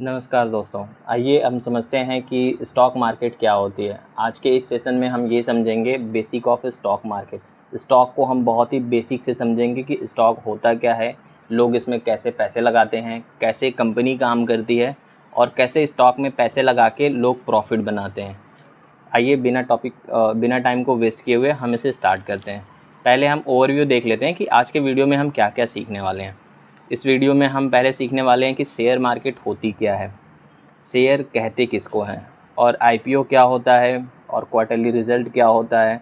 नमस्कार दोस्तों, आइए हम समझते हैं कि स्टॉक मार्केट क्या होती है। आज के इस सेशन में हम ये समझेंगे basic of stock market. Stock को हम बहुत ही बेसिक से समझेंगे कि स्टॉक होता क्या है, लोग इसमें कैसे पैसे लगाते हैं, कैसे कंपनी काम करती है और कैसे स्टॉक में पैसे लगा के लोग प्रॉफिट बनाते हैं। आइए बिना टाइम को वेस्ट किए हुए हम इसे स्टार्ट करते हैं। पहले हम ओवरव्यू देख लेते हैं कि आज के वीडियो में हम क्या क्या सीखने वाले हैं। इस वीडियो में हम पहले सीखने वाले हैं कि शेयर मार्केट होती क्या है, शेयर कहते किसको हैं, और आईपीओ क्या होता है, और क्वार्टरली रिज़ल्ट क्या होता है।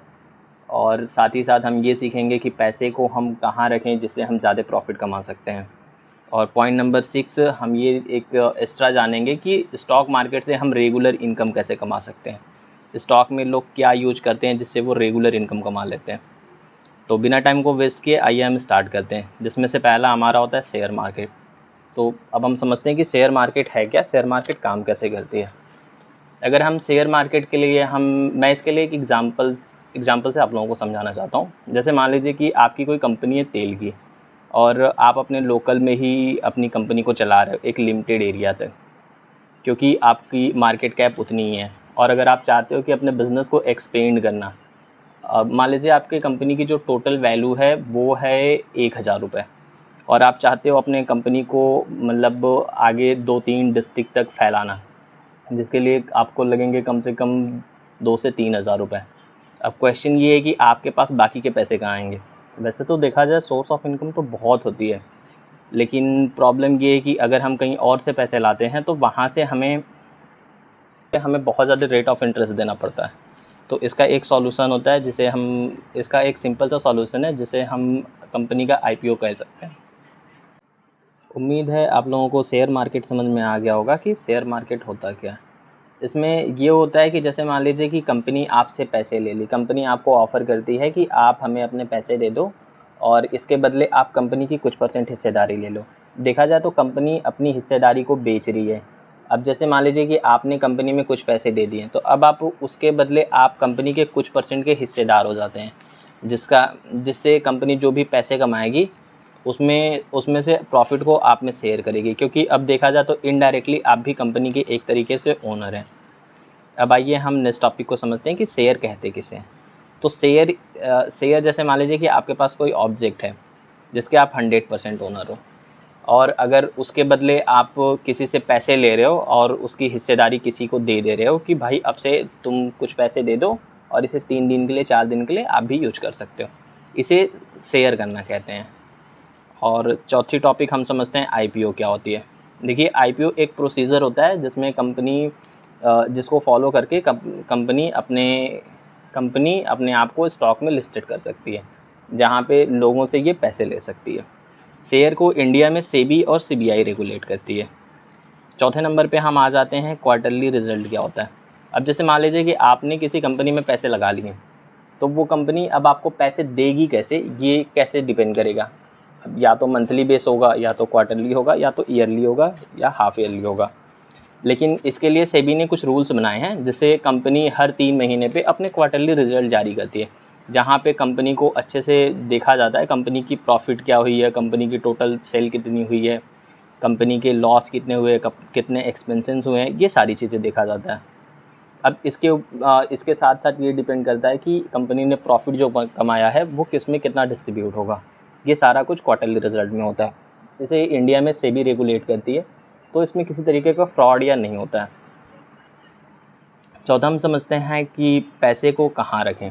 और साथ ही साथ हम ये सीखेंगे कि पैसे को हम कहाँ रखें जिससे हम ज़्यादा प्रॉफिट कमा सकते हैं। और पॉइंट नंबर 6 हम ये एक एक्स्ट्रा जानेंगे कि स्टॉक मार्केट से हम रेगुलर इनकम कैसे कमा सकते हैं। स्टॉक में लोग क्या यूज करते हैं जिससे वो रेगुलर इनकम कमा लेते हैं। तो बिना टाइम को वेस्ट किए आइए हम स्टार्ट करते हैं, जिसमें से पहला हमारा होता है शेयर मार्केट। तो अब हम समझते हैं कि शेयर मार्केट है क्या, शेयर मार्केट काम कैसे करती है। अगर हम शेयर मार्केट के लिए मैं इसके लिए एक एग्जांपल से आप लोगों को समझाना चाहता हूँ। जैसे मान लीजिए कि आपकी कोई कंपनी है तेल की, और आप अपने लोकल में ही अपनी कंपनी को चला रहे हो एक लिमिटेड एरिया तक, क्योंकि आपकी मार्केट कैप उतनी ही है। और अगर आप चाहते हो कि अपने बिज़नेस को एक्सपेंड करना, मान लीजिए आपकी कंपनी की जो टोटल वैल्यू है वो है 1,000 रुपये, और आप चाहते हो अपने कंपनी को मतलब आगे 2-3 डिस्ट्रिक्ट तक फैलाना, जिसके लिए आपको लगेंगे कम से कम 2 से 3 हज़ार रुपये। अब क्वेश्चन ये है कि आपके पास बाकी के पैसे कहाँ आएंगे। वैसे तो देखा जाए सोर्स ऑफ इनकम तो बहुत होती है, लेकिन प्रॉब्लम ये है कि अगर हम कहीं और से पैसे लाते हैं तो वहाँ से हमें बहुत ज़्यादा रेट ऑफ इंटरेस्ट देना पड़ता है। तो इसका एक सॉल्यूशन होता है इसका एक सिंपल सा सॉल्यूशन है जिसे हम कंपनी का आईपीओ कह सकते हैं। उम्मीद है आप लोगों को शेयर मार्केट समझ में आ गया होगा कि शेयर मार्केट होता क्या है। इसमें ये होता है कि जैसे मान लीजिए कि कंपनी आपसे पैसे ले ली, कंपनी आपको ऑफ़र करती है कि आप हमें अपने पैसे दे दो और इसके बदले आप कंपनी की कुछ % हिस्सेदारी ले लो। देखा जाए तो कंपनी अपनी हिस्सेदारी को बेच रही है। अब जैसे मान लीजिए कि आपने कंपनी में कुछ पैसे दे दिए, तो अब आप उसके बदले आप कंपनी के कुछ % के हिस्सेदार हो जाते हैं, जिससे कंपनी जो भी पैसे कमाएगी उसमें उसमें से प्रॉफिट को आप में शेयर करेगी, क्योंकि अब देखा जाए तो इनडायरेक्टली आप भी कंपनी के एक तरीके से ओनर हैं। अब आइए हम नेक्स्ट टॉपिक को समझते हैं कि शेयर कहते किसे हैं। तो शेयर जैसे मान लीजिए कि आपके पास कोई ऑब्जेक्ट है जिसके आप 100% ओनर हो, और अगर उसके बदले आप किसी से पैसे ले रहे हो और उसकी हिस्सेदारी किसी को दे रहे हो कि भाई अब से तुम कुछ पैसे दे दो और इसे 3 दिन के लिए 4 दिन के लिए आप भी यूज कर सकते हो, इसे शेयर करना कहते हैं। और चौथी टॉपिक हम समझते हैं आईपीओ क्या होती है। देखिए, आईपीओ एक प्रोसीजर होता है जिसमें जिसको फॉलो करके कंपनी अपने आप को स्टॉक में लिस्टेड कर सकती है, जहाँ पे लोगों से ये पैसे ले सकती है। शेयर को इंडिया में सेबी और सीबीआई रेगुलेट करती है। चौथे नंबर पे हम आ जाते हैं क्वार्टरली रिजल्ट क्या होता है। अब जैसे मान लीजिए कि आपने किसी कंपनी में पैसे लगा लिए, तो वो कंपनी अब आपको पैसे देगी कैसे, ये कैसे डिपेंड करेगा। अब या तो मंथली बेस होगा, या तो क्वार्टरली होगा, या तो ईयरली होगा, या हाफ ईयरली होगा। लेकिन इसके लिए सेबी ने कुछ रूल्स बनाए हैं, जिससे कंपनी हर 3 महीने पे अपने क्वार्टरली रिजल्ट जारी करती है, जहाँ पे कंपनी को अच्छे से देखा जाता है कंपनी की प्रॉफिट क्या हुई है, कंपनी की टोटल सेल कितनी हुई है, कंपनी के लॉस कितने हुए, कितने एक्सपेंसेस हुए हैं, ये सारी चीज़ें देखा जाता है। अब इसके साथ साथ ये डिपेंड करता है कि कंपनी ने प्रॉफिट जो कमाया है वो किस में कितना डिस्ट्रीब्यूट होगा। ये सारा कुछ क्वार्टरली रिजल्ट में होता है। इसे इंडिया में सेबी रेगुलेट करती है, तो इसमें किसी तरीके का फ्रॉड या नहीं होता है। चौथा हम समझते हैं कि पैसे को कहाँ रखें।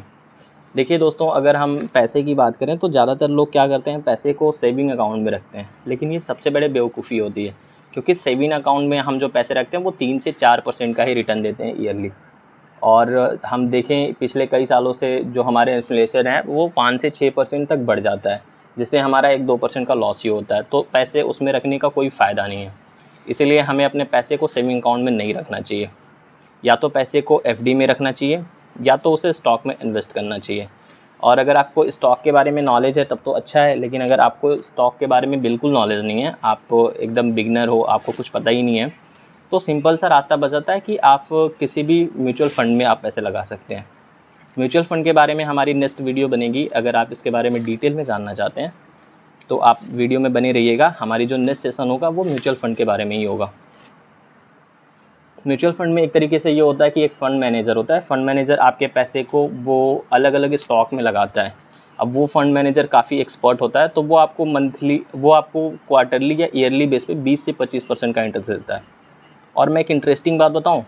देखिए दोस्तों, अगर हम पैसे की बात करें तो ज़्यादातर लोग क्या करते हैं, पैसे को सेविंग अकाउंट में रखते हैं, लेकिन ये सबसे बड़े बेवकूफ़ी होती है, क्योंकि सेविंग अकाउंट में हम जो पैसे रखते हैं वो 3 से 4% का ही रिटर्न देते हैं ईयरली। और हम देखें पिछले कई सालों से जो हमारे इन्फ्लेशन है वो 5 से 6% तक बढ़ जाता है, जिससे हमारा 1-2% का लॉस ही होता है। तो पैसे उसमें रखने का कोई फ़ायदा नहीं है। इसीलिए हमें अपने पैसे को सेविंग अकाउंट में नहीं रखना चाहिए। या तो पैसे को एफडी में रखना चाहिए, या तो उसे स्टॉक में इन्वेस्ट करना चाहिए। और अगर आपको स्टॉक के बारे में नॉलेज है तब तो अच्छा है, लेकिन अगर आपको स्टॉक के बारे में बिल्कुल नॉलेज नहीं है, आप एकदम बिगनर हो, आपको कुछ पता ही नहीं है, तो सिंपल सा रास्ता बचाता है कि आप किसी भी म्यूचुअल फ़ंड में आप पैसे लगा सकते हैं। म्यूचुअल फ़ंड के बारे में हमारी नेक्स्ट वीडियो बनेगी। अगर आप इसके बारे में डिटेल में जानना चाहते हैं तो आप वीडियो में बने रहिएगा। हमारी जो नेक्स्ट सेशन होगा वो म्यूचुअल फ़ंड के बारे में ही होगा। म्यूचुअल फंड में एक तरीके से ये होता है कि एक फ़ंड मैनेजर होता है। फ़ंड मैनेजर आपके पैसे को वो अलग अलग स्टॉक में लगाता है। अब वो फ़ंड मैनेजर काफ़ी एक्सपर्ट होता है, तो वो आपको क्वार्टरली या ईयरली बेस पे 20 से 25% का इंटरेस्ट देता है। और मैं एक इंटरेस्टिंग बात बताऊँ,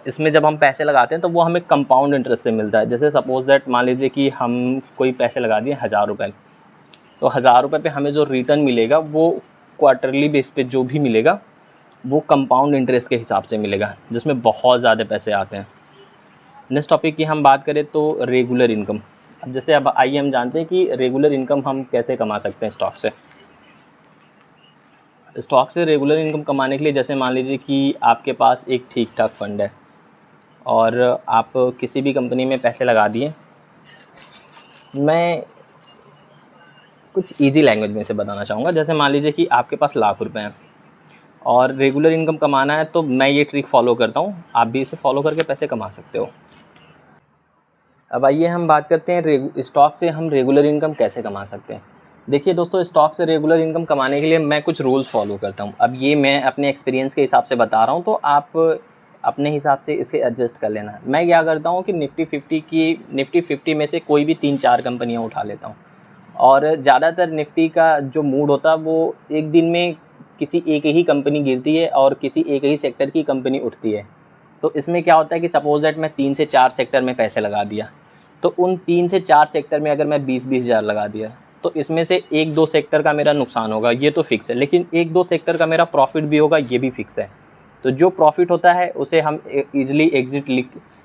इसमें जब हम पैसे लगाते हैं तो वो हमें कंपाउंड इंटरेस्ट से मिलता है। जैसे सपोज़ दैट मान लीजिए कि हम कोई पैसे लगा दिए 1000 रुपये, तो 1000 रुपये पे हमें जो रिटर्न मिलेगा वो क्वार्टरली बेस पे जो भी मिलेगा वो कंपाउंड इंटरेस्ट के हिसाब से मिलेगा, जिसमें बहुत ज़्यादा पैसे आते हैं। नेक्स्ट टॉपिक की हम बात करें तो रेगुलर इनकम। अब जैसे अब आइए हम जानते हैं कि रेगुलर इनकम हम कैसे कमा सकते हैं स्टॉक से। स्टॉक से रेगुलर इनकम कमाने के लिए जैसे मान लीजिए कि आपके पास एक ठीक ठाक फंड है और आप किसी भी कंपनी में पैसे लगा दिए। मैं कुछ इजी लैंग्वेज में से बताना चाहूँगा। जैसे मान लीजिए कि आपके पास लाख रुपए हैं और रेगुलर इनकम कमाना है, तो मैं ये ट्रिक फॉलो करता हूँ, आप भी इसे फॉलो करके पैसे कमा सकते हो। अब आइए हम बात करते हैं स्टॉक से हम रेगुलर इनकम कैसे कमा सकते हैं। देखिए दोस्तों, स्टॉक से रेगुलर इनकम कमाने के लिए मैं कुछ रूल्स फॉलो करता हूँ। अब ये मैं अपने एक्सपीरियंस के हिसाब से बता रहा हूँ, तो आप अपने हिसाब से इसे एडजस्ट कर लेना। मैं क्या करता हूँ कि निफ्टी 50 में से कोई भी 3-4 कंपनियाँ उठा लेता हूँ। और ज़्यादातर निफ्टी का जो मूड होता है वो एक दिन में किसी एक ही कंपनी गिरती है और किसी एक ही सेक्टर की कंपनी उठती है। तो इसमें क्या होता है कि सपोज दैट मैं 3 से 4 सेक्टर में पैसे लगा दिया, तो उन 3 से 4 सेक्टर में अगर मैं 20-20 हज़ार लगा दिया, तो इसमें से 1-2 सेक्टर का मेरा नुकसान होगा, ये तो फिक्स है। लेकिन 1-2 सेक्टर का मेरा प्रॉफिट भी होगा, ये भी फिक्स है। तो जो प्रॉफिट होता है उसे हम ईजिली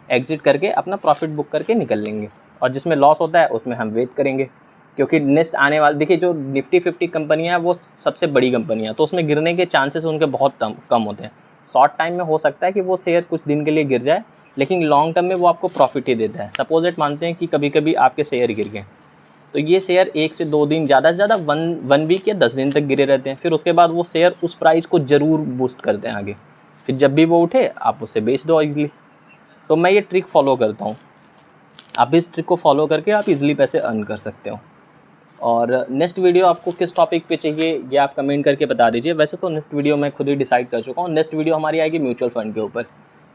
एग्जिट करके अपना प्रॉफिट बुक करके निकल लेंगे, और जिसमें लॉस होता है उसमें हम वेट करेंगे, क्योंकि नेक्स्ट आने वाले, देखिए जो निफ्टी 50 कंपनियाँ हैं वो सबसे बड़ी कंपनियाँ, तो उसमें गिरने के चांसेस उनके बहुत कम होते हैं। शॉर्ट टाइम में हो सकता है कि वो शेयर कुछ दिन के लिए गिर जाए, लेकिन लॉन्ग टर्म में वो आपको प्रॉफिट ही देता है। सपोज इट मानते हैं कि कभी कभी आपके शेयर गिर गए, तो ये शेयर 1 से 2 दिन, ज़्यादा से ज़्यादा वन वीक या 10 दिन तक गिरे रहते हैं। फिर उसके बाद वो शेयर उस प्राइस को ज़रूर बूस्ट करते हैं आगे, फिर जब भी वो उठे आप उसे बेच दो ईजिली। तो मैं ये ट्रिक फॉलो करता हूँ, आप इस ट्रिक को फॉलो करके आप इजीली पैसे अर्न कर सकते हो। और नेक्स्ट वीडियो आपको किस टॉपिक पे चाहिए ये आप कमेंट करके बता दीजिए। वैसे तो नेक्स्ट वीडियो मैं खुद ही डिसाइड कर चुका हूँ। नेक्स्ट वीडियो हमारी आएगी म्यूचुअल फंड के ऊपर।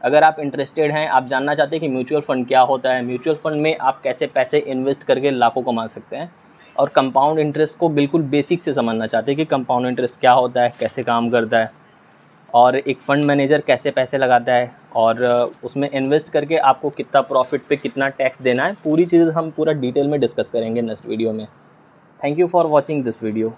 अगर आप इंटरेस्टेड हैं, आप जानना चाहते हैं कि म्यूचुअल फंड क्या होता है, म्यूचुअल फंड में आप कैसे पैसे इन्वेस्ट करके लाखों कमा सकते हैं, और कंपाउंड इंटरेस्ट को बिल्कुल बेसिक से समझना चाहते हैं कि कंपाउंड इंटरेस्ट क्या होता है, कैसे काम करता है, और एक फ़ंड मैनेजर कैसे पैसे लगाता है, और उसमें इन्वेस्ट करके आपको कितना प्रॉफिट पे कितना टैक्स देना है, पूरी चीज़ हम पूरा डिटेल में डिस्कस करेंगे नेक्स्ट वीडियो में। Thank you for watching this video.